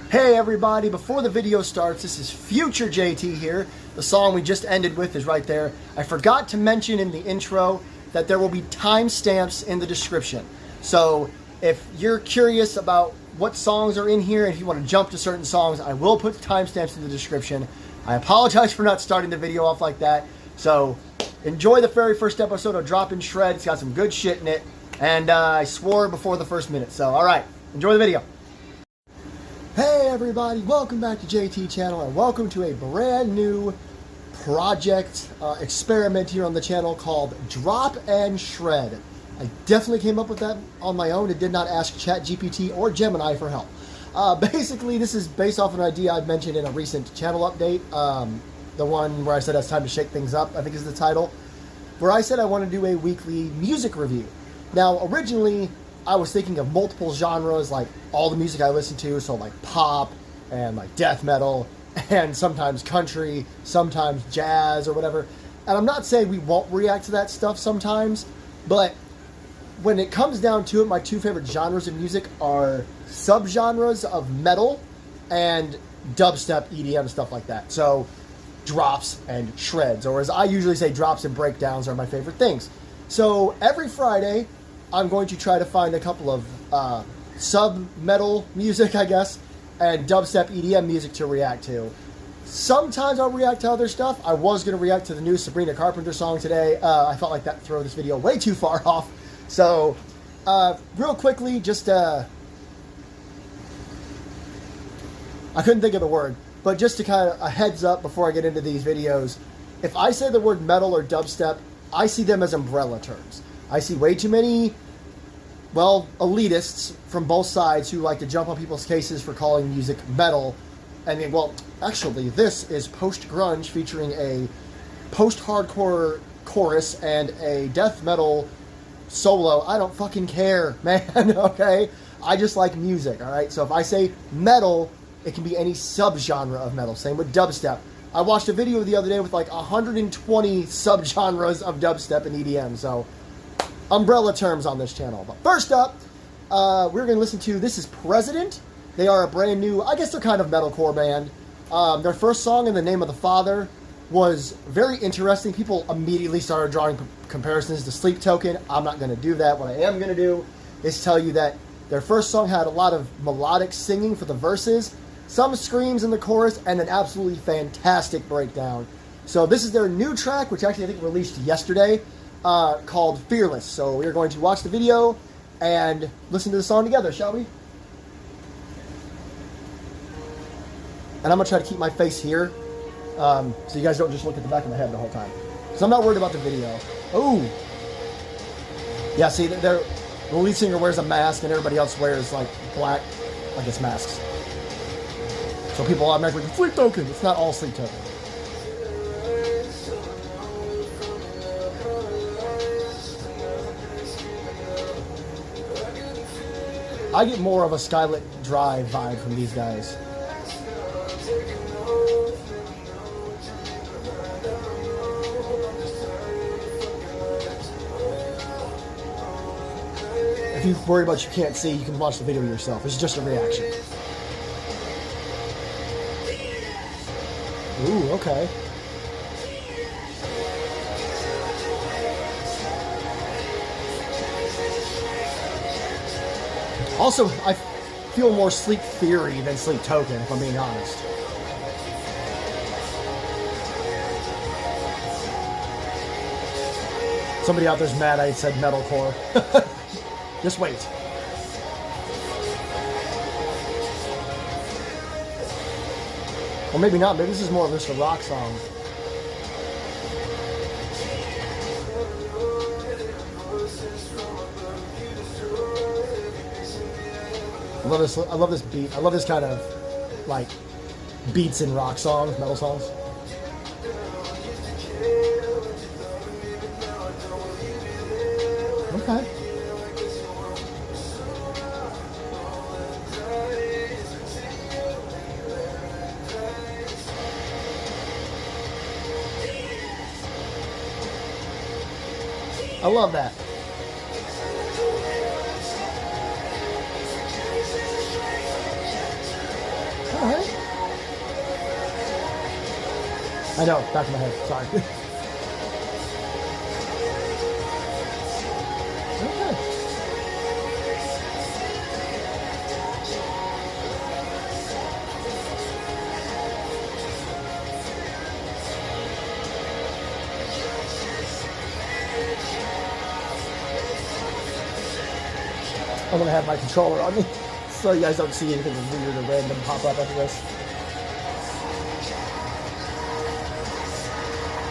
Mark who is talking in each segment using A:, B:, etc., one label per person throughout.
A: Hey everybody, before the video starts, this is Future JT here. The song we just ended with is right there. I forgot to mention in the intro that there will be timestamps in the description. So if you're curious about what songs are in here, and if you want to jump to certain songs, I will put timestamps in the description. I apologize for not starting the video off like that. So enjoy the very first episode of Dropping Shred. It's got some good shit in it. And I swore before the first minute. So alright, enjoy the video. Hey everybody, welcome back to JT Channel and welcome to a brand new project experiment here on the channel called Drop and Shred. I definitely came up with that on my own and did not ask ChatGPT or Gemini for help. Basically, this is based off an idea I'd mentioned in a recent channel update. The one where I said it's time to shake things up, I think is the title. Where I said I want to do a weekly music review. Now, originally, I was thinking of multiple genres, like all the music I listen to, so like pop and like death metal and sometimes country, sometimes jazz or whatever. And I'm not saying we won't react to that stuff sometimes, but when it comes down to it, my two favorite genres of music are subgenres of metal and dubstep, EDM, stuff like that. So drops and shreds, or as I usually say, drops and breakdowns are my favorite things. So every Friday, I'm going to try to find a couple of sub-metal music, I guess, and dubstep EDM music to react to. Sometimes I'll react to other stuff. I was going to react to the new Sabrina Carpenter song today. I felt like that threw this video way too far off. So, real quickly, just, I couldn't think of the word, but just to kind of a heads up before I get into these videos, if I say the word metal or dubstep, I see them as umbrella terms. I see way too many, well, elitists from both sides who like to jump on people's cases for calling music metal. I mean, well, actually, this is post-grunge featuring a post-hardcore chorus and a death metal solo. I don't fucking care, man, okay? I just like music, all right? So if I say metal, it can be any subgenre of metal. Same with dubstep. I watched a video the other day with like 120 subgenres of dubstep and EDM, so umbrella terms on this channel. But first up, we're going to listen to This Is President. They are a brand new, I guess they're kind of metalcore band. Their first song, In the Name of the Father, was very interesting. People immediately started drawing comparisons to Sleep Token. I'm not going to do that. What I am going to do is tell you that their first song had a lot of melodic singing for the verses, some screams in the chorus, and an absolutely fantastic breakdown. So this is their new track, which actually I think released yesterday, called Fearless. So we're going to watch the video and listen to the song together, shall we? And I'm going to try to keep my face here, so you guys don't just look at the back of my head the whole time. Because I'm not worried about the video. Oh! Yeah, see, the lead singer wears a mask and everybody else wears, like, black, like it's masks. So people automatically go, Sleep Token! It's not all Sleep Token. I get more of a Skylit Drive vibe from these guys. If you worry about you can't see, you can watch the video yourself. It's just a reaction. Ooh, okay. Also, I feel more Sleep Theory than Sleep Token, if I'm being honest. Somebody out there's mad I said metalcore. Just wait. Or maybe not. Maybe this is more of just a rock song. I love this beat. I love this kind of, like, beats in rock songs, metal songs. Okay. I love that. I know, back of my head. Sorry. Okay. I'm gonna have my controller on me so you guys don't see anything weird or random pop up after this.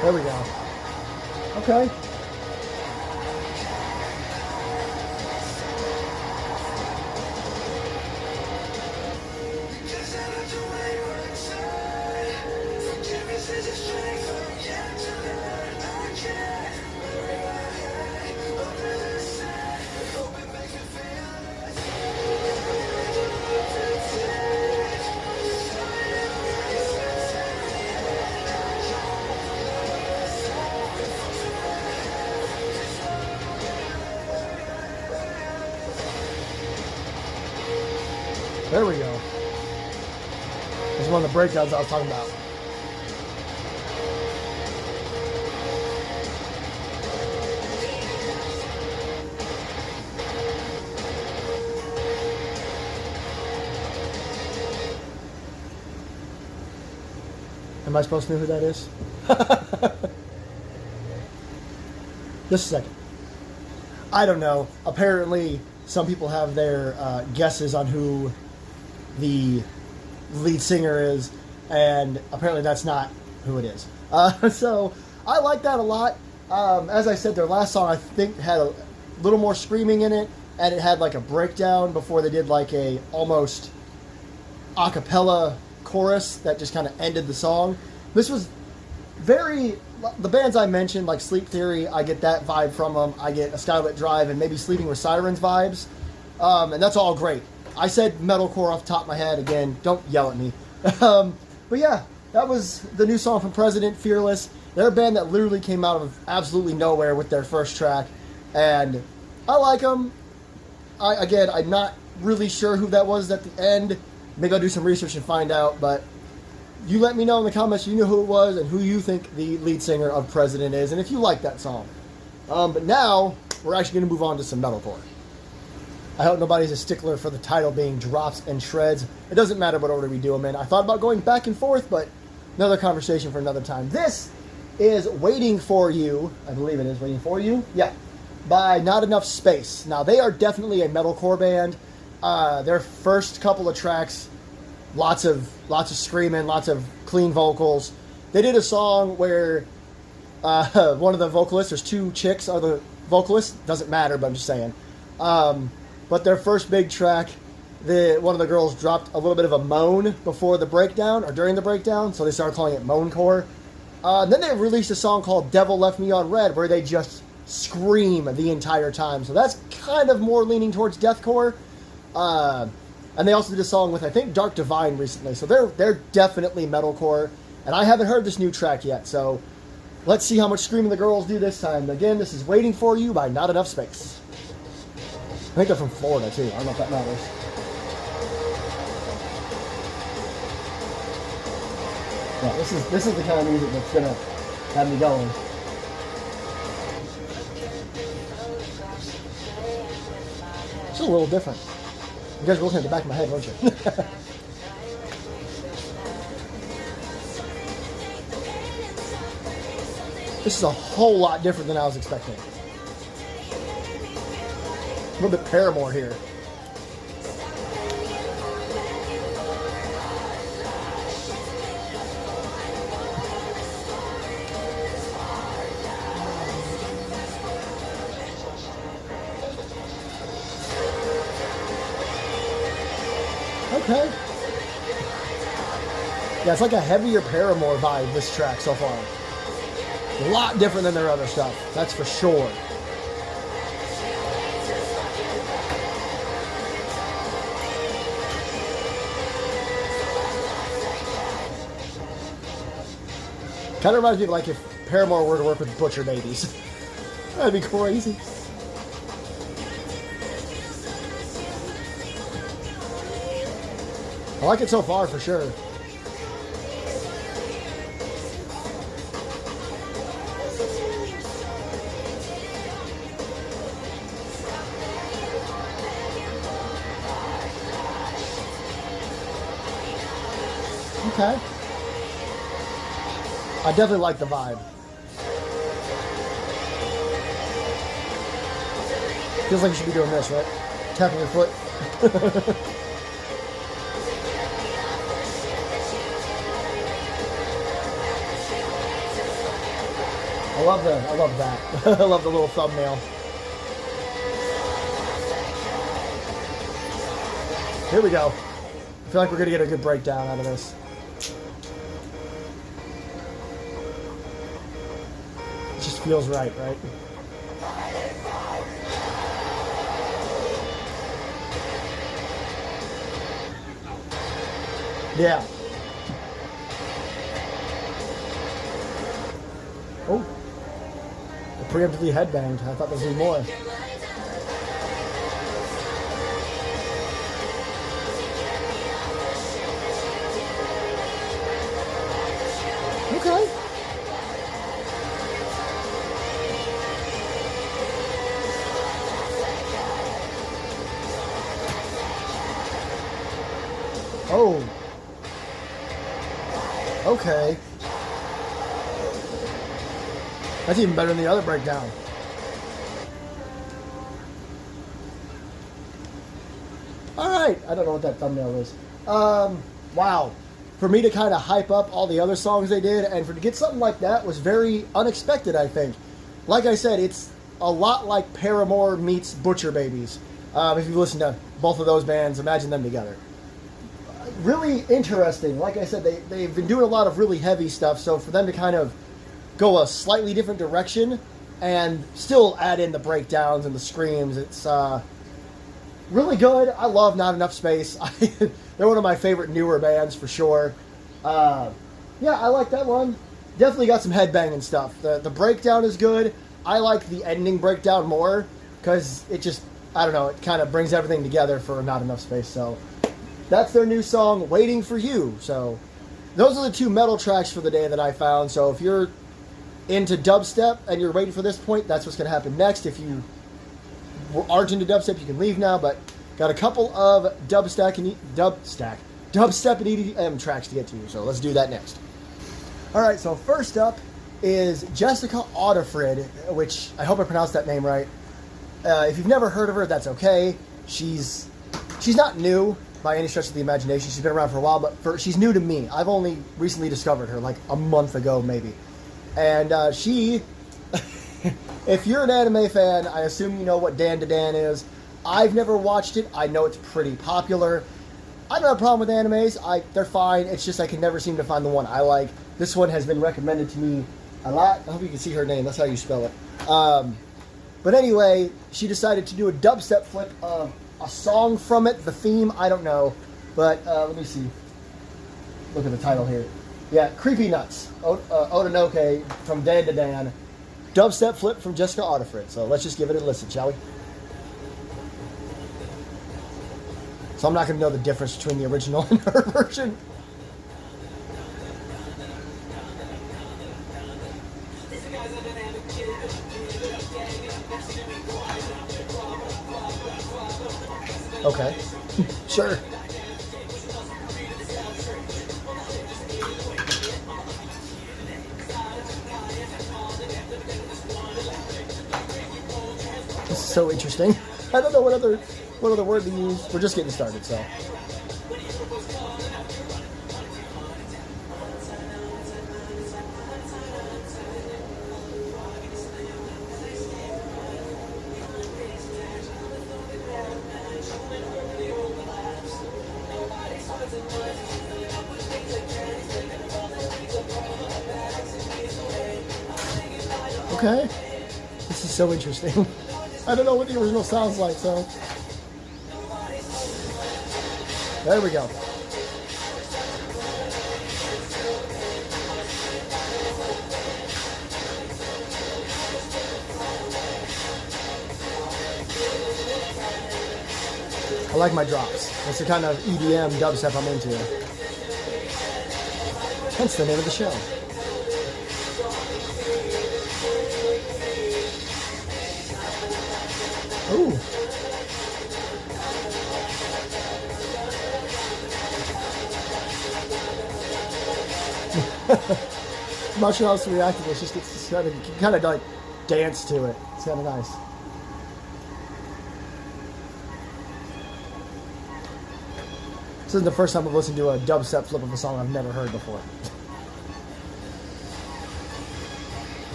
A: There we go. Okay. There we go. This is one of the breakdowns I was talking about. Am I supposed to know who that is? Just a second. I don't know. Apparently, some people have their guesses on who the lead singer is, and apparently that's not who it is. So I like that a lot. As I said, their last song I think had a little more screaming in it, and it had like a breakdown before they did like a almost a cappella chorus that just kind of ended the song. This was very, the bands I mentioned like Sleep Theory, I get that vibe from them. I get a Skylit Drive and maybe Sleeping with Sirens vibes, and that's all great. I said metalcore off the top of my head. Again, don't yell at me. But yeah, that was the new song from President, Fearless. They're a band that literally came out of absolutely nowhere with their first track, and I like them. Again, I'm not really sure who that was at the end. Maybe I'll do some research and find out, but you let me know in the comments you know who it was and who you think the lead singer of President is, and if you like that song. But now, we're actually going to move on to some metalcore. I hope nobody's a stickler for the title being drops and shreds. It doesn't matter what order we do them in. I thought about going back and forth, but another conversation for another time. This is Waiting For You. I believe it is Waiting For You. Yeah. By Not Enough Space. Now, they are definitely a metalcore band. Their first couple of tracks, lots of screaming, lots of clean vocals. They did a song where one of the vocalists, there's two chicks are the vocalists. Doesn't matter, but I'm just saying. But their first big track, one of the girls dropped a little bit of a moan before the breakdown, or during the breakdown, so they started calling it moancore. Then they released a song called Devil Left Me on Red, where they just scream the entire time. So that's kind of more leaning towards deathcore. And they also did a song with, I think, Dark Divine recently. So they're definitely metalcore. And I haven't heard this new track yet, so let's see how much screaming the girls do this time. Again, this is Waiting For You by Not Enough Space. I think they're from Florida, too. I don't know if that matters. Yeah, this is the kind of music that's going to have me going. It's a little different. You guys were looking at the back of my head, weren't you? This is a whole lot different than I was expecting. A little bit Paramore here. Okay. Yeah, it's like a heavier Paramore vibe, this track so far. A lot different than their other stuff, that's for sure. Kind of reminds me of like if Paramore were to work with Butcher Babies. That'd be crazy. I like it so far for sure. Okay. I definitely like the vibe. Feels like you should be doing this, right? Tapping your foot. I love that. I love the little thumbnail. Here we go. I feel like we're gonna get a good breakdown out of this. It just feels right? Yeah. Oh. I preemptively headbanged. I thought there was going to be more. Okay. Oh. Okay. That's even better than the other breakdown. Alright, I don't know what that thumbnail is. Wow. For me to kind of hype up all the other songs they did, and to get something like that was very unexpected, I think. Like I said, it's a lot like Paramore meets Butcher Babies. If you listen to both of those bands, imagine them together. Really interesting. Like I said, they've been doing a lot of really heavy stuff, so for them to kind of go a slightly different direction and still add in the breakdowns and the screams, it's really good. I love Not Enough Space. They're one of my favorite newer bands for sure. Yeah, I like that one. Definitely got some headbanging stuff. The breakdown is good. I like the ending breakdown more because it just, I don't know, it kind of brings everything together for Not Enough Space. So that's their new song, Waiting for You. So those are the two metal tracks for the day that I found. So if you're into dubstep and you're waiting for this point, that's what's going to happen next. If you aren't into dubstep, you can leave now, but got a couple of dubstep and EDM tracks to get to, so let's do that next. Alright, so first up is Jessica Audiffred, which I hope I pronounced that name right. If you've never heard of her, that's okay. She's not new by any stretch of the imagination. She's been around for a while, but she's new to me. I've only recently discovered her, like a month ago maybe. And she, if you're an anime fan, I assume you know what DanDaDan is. I've never watched it. I know it's pretty popular. I don't have a problem with animes. They're fine. It's just I can never seem to find the one I like. This one has been recommended to me a lot. I hope you can see her name. That's how you spell it. But anyway, she decided to do a dubstep flip of a song from it. The theme, I don't know. But let me see. Look at the title here. Yeah, Creepy Nuts. Odanoke from DanDaDan. Dubstep flip from Jessica Audiffred. So let's just give it a listen, shall we? So I'm not going to know the difference between the original and her version. Okay. Sure. This is so interesting. I don't know what other word to use. We're just getting started, so. Okay. This is so interesting. I don't know what the original sounds like, so. There we go. I like my drops. That's the kind of EDM dubstep I'm into. Hence the name of the show. Ooh. I'm not sure how else to react to this. It's kind of, you can kind of like dance to it. It's kind of nice. This isn't the first time I've listened to a dubstep flip of a song I've never heard before.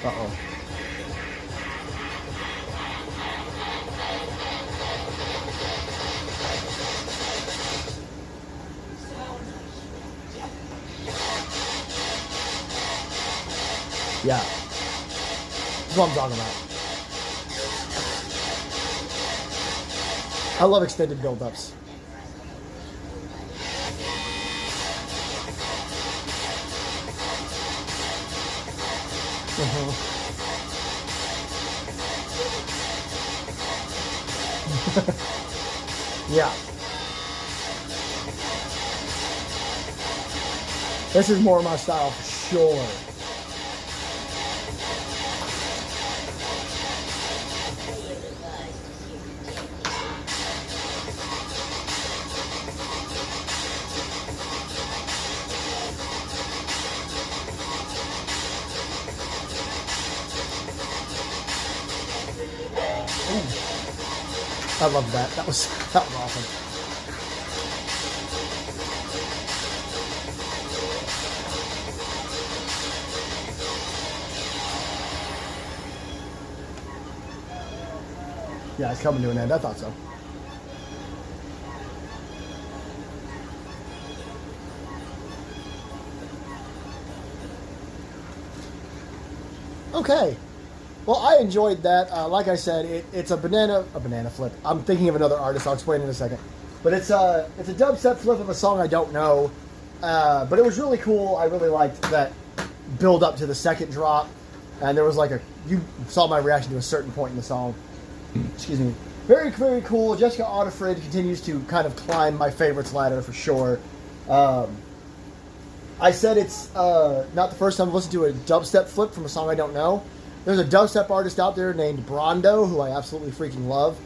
A: Uh-oh. Yeah. That's what I'm talking about. I love extended build-ups. Yeah. This is more my style for sure. I love that. That was awesome. Yeah, it's coming to an end. I thought so. Okay. Well, I enjoyed that. Like I said, it's a banana flip. I'm thinking of another artist. I'll explain in a second. But it's a dubstep flip of a song I don't know. But it was really cool. I really liked that build up to the second drop. And there was like you saw my reaction to a certain point in the song. Excuse me. Very, very cool. Jessica Audiffred continues to kind of climb my favorites ladder for sure. I said it's not the first time I've listened to a dubstep flip from a song I don't know. There's a dubstep artist out there named Brondo, who I absolutely freaking love.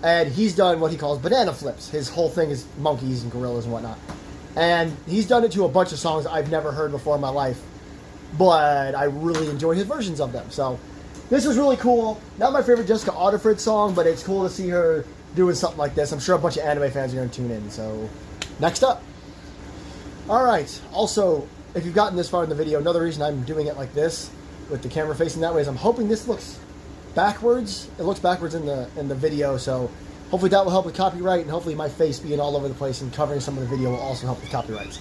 A: And he's done what he calls banana flips. His whole thing is monkeys and gorillas and whatnot. And he's done it to a bunch of songs I've never heard before in my life. But I really enjoy his versions of them. So this was really cool. Not my favorite Jessica Audiffred song, but it's cool to see her doing something like this. I'm sure a bunch of anime fans are going to tune in. So next up. Alright, also, if you've gotten this far in the video, another reason I'm doing it like this, with the camera facing that way, is I'm hoping this looks backwards. It looks backwards in the video, so hopefully that will help with copyright, and hopefully my face being all over the place and covering some of the video will also help with copyrights.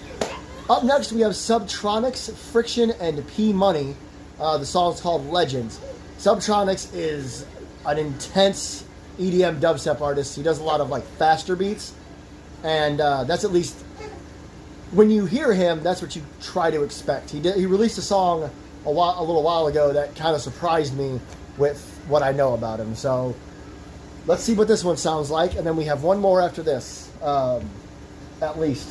A: Up next, we have Subtronics, Friction, and P Money. The song is called Legends. Subtronics is an intense EDM dubstep artist. He does a lot of like faster beats, and that's at least when you hear him, that's what you try to expect. He released a song a little while ago that kind of surprised me with what I know about him. So let's see what this one sounds like, and then we have one more after this, at least.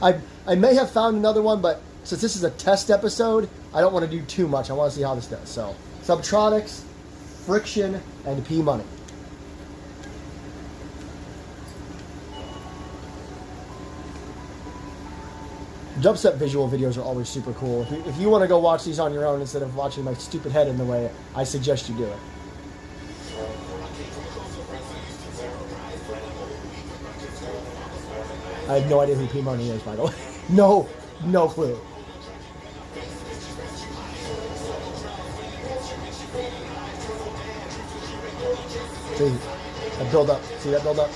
A: I may have found another one, but since this is a test episode, I don't want to do too much. I want to see how this does. So Subtronics, Friction, and P Money. Dubstep visual videos are always super cool. If you want to go watch these on your own instead of watching my stupid head in the way, I suggest you do it. I have no idea who P Money is, by the way. No clue. See that build up? See that build up?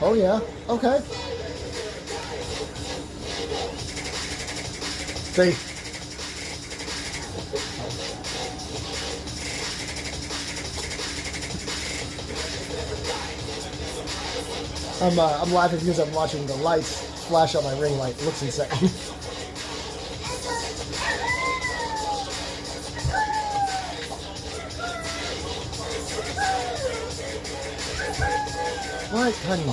A: Oh yeah, okay. See. I'm laughing because I'm watching the lights flash on my ring light. It looks insane. What, honey?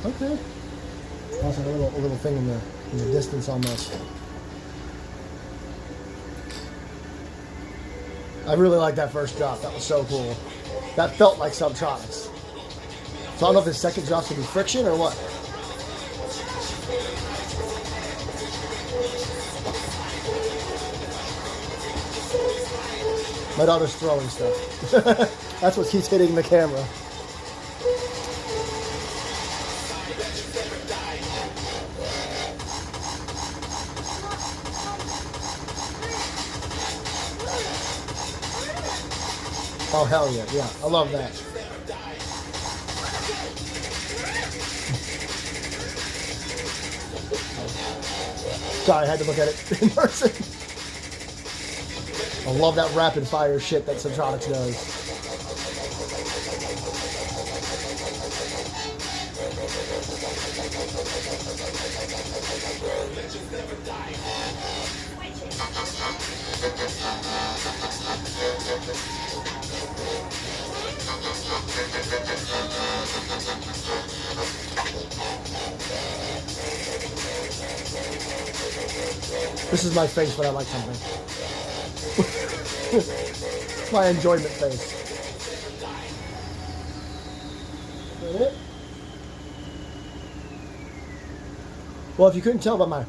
A: Okay. Also a little thing in the distance almost. I really like that first drop. That was so cool. That felt like Subtronics. So I don't know if this second drop's gonna be friction or what. My daughter's throwing stuff. That's what keeps hitting the camera. Oh, hell yeah. Yeah, I love that. Sorry, I had to look at it in person. I love that rapid fire shit that Subtronics does. This is my face when I like something. My enjoyment face. Is that it? Well, if you couldn't tell by my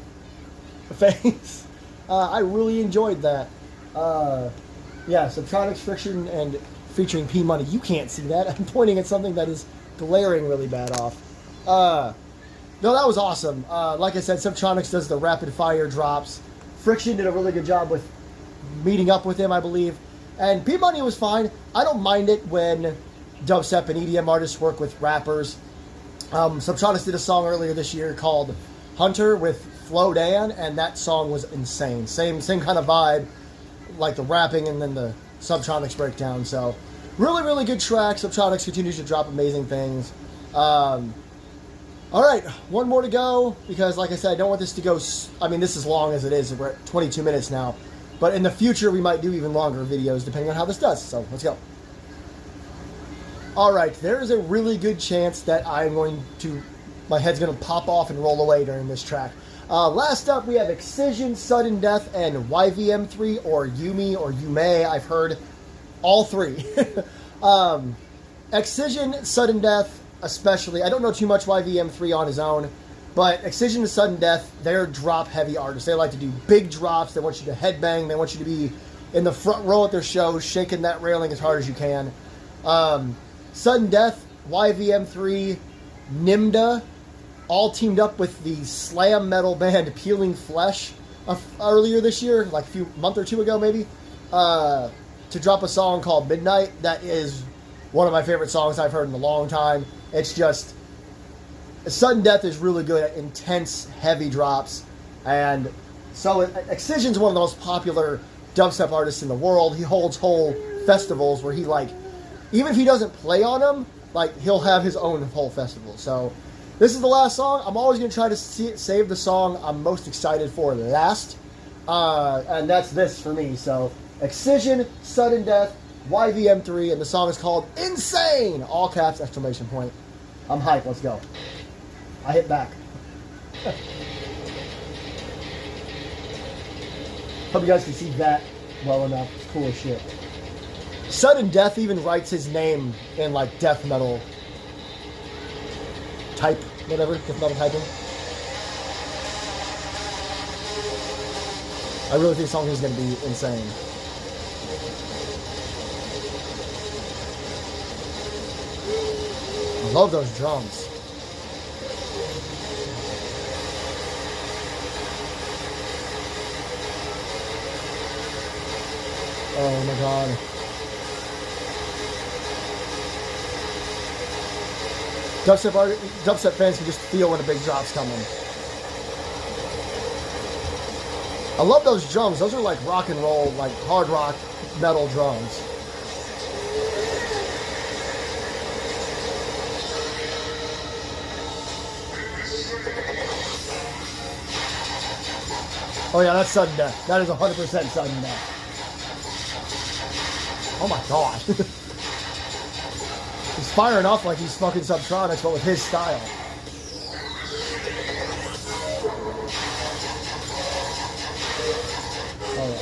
A: face, I really enjoyed that. Yeah, Subtronics, Friction, and featuring P Money. You can't see that. I'm pointing at something that is glaring really bad off. No, that was awesome. Like I said, Subtronics does the rapid fire drops. Friction did a really good job with meeting up with him, I believe. And P Money was fine. I don't mind it when dubstep and EDM artists work with rappers. Subtronics did a song earlier this year called Hunter with Svdden, and that song was insane. Same kind of vibe, like the rapping and then the Subtronics breakdown. So really, really good track. Subtronics continues to drop amazing things. All right, one more to go, because like I said, I don't want this to go, I mean, this is long as it is. We're at 22 minutes now. But in the future, we might do even longer videos, depending on how this does. So let's go. All right, there is a really good chance that I'm going to, my head's going to pop off and roll away during this track. Last up, we have Excision, Sudden Death, and YVM3, or Yumi, or Yume. I've heard all three. Excision, Sudden Death, especially. I don't know too much YVM3 on his own, but Excision and Sudden Death, they're drop-heavy artists. They like to do big drops. They want you to headbang. They want you to be in the front row at their shows, shaking that railing as hard as you can. Sudden Death, YVM3, Nimda, all teamed up with the slam metal band Peeling Flesh earlier this year, like a month or two ago maybe, to drop a song called Midnight. That is one of my favorite songs I've heard in a long time. It's just, Sudden Death is really good at intense, heavy drops. And so Excision's one of the most popular dubstep artists in the world. He holds whole festivals where he, like, even if he doesn't play on them, like, he'll have his own whole festival. So this is the last song. I'm always going to try to save the song I'm most excited for last. And that's this for me. So Excision, Sudden Death, YVM3, and the song is called Insane! All caps, exclamation point. I'm hyped. Let's go. I hit back. Hope you guys can see that well enough. It's cool as shit. Sudden Death even writes his name in, like, death metal type, whatever, death metal typing. I really think the song is going to be insane. I love those drums. Oh my god. Dubstep fans can just feel when a big drop's coming. I love those drums. Those are like rock and roll, like hard rock metal drums. Oh yeah, that's Sudden Death. That is 100% Sudden Death. Oh my god. He's firing off like he's fucking Subtronics, but with his style. Oh yeah.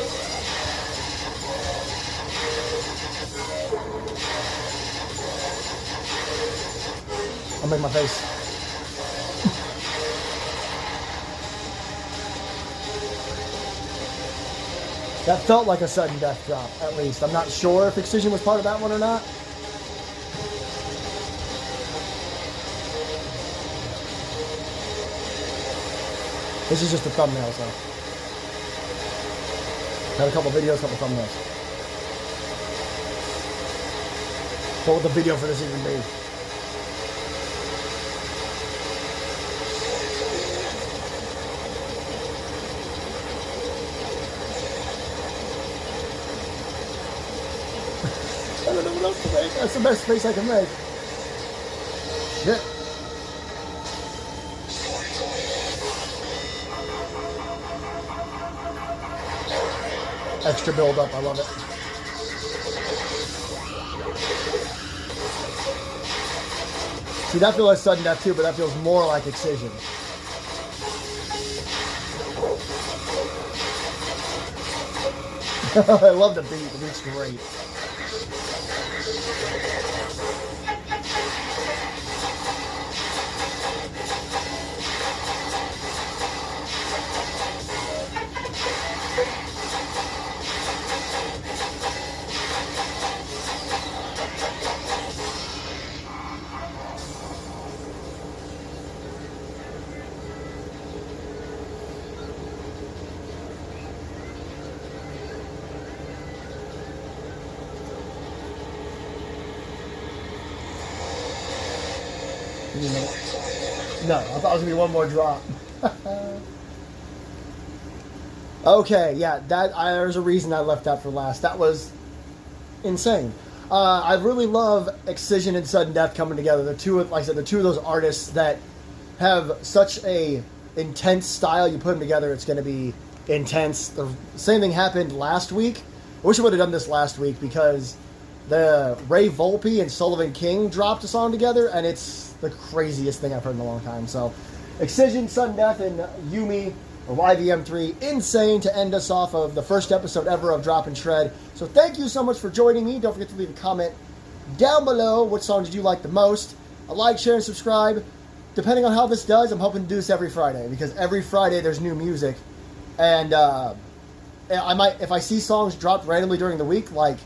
A: I'll make my face. That felt like a sudden death drop, at least. I'm not sure if Excision was part of that one or not. This is just the thumbnails, though. Got a couple videos, couple thumbnails. What would the video for this even be? I don't know what else to make. That's the best face I can make. Shit. Extra build up, I love it. See, that feels like sudden death too, but that feels more like Excision. I love the beat. The beat's great. No, I thought it was going to be one more drop. Okay, yeah, there's a reason I left that for last. That was insane. I really love Excision and Sudden Death coming together. The two, like I said, the two of those artists that have such a intense style. You put them together, it's going to be intense. The same thing happened last week. I wish I would have done this last week because the Ray Volpe and Sullivan King dropped a song together, and it's the craziest thing I've heard in a long time. So, Excision, Sudden Death, and Yumi, or YVM3, insane to end us off of the first episode ever of Drop and Shred. So thank you so much for joining me. Don't forget to leave a comment down below. What song did you like the most? A like, share, and subscribe. Depending on how this does, I'm hoping to do this every Friday, because every Friday there's new music. And I might, if I see songs dropped randomly during the week, like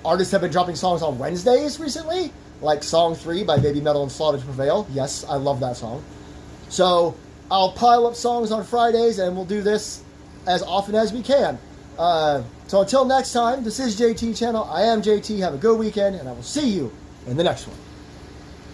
A: artists have been dropping songs on Wednesdays recently, like Song 3 by Baby Metal and Slaughter to Prevail. Yes, I love that song. So I'll pile up songs on Fridays, and we'll do this as often as we can. So until next time, this is JT Channel. I am JT. Have a good weekend, and I will see you in the next one.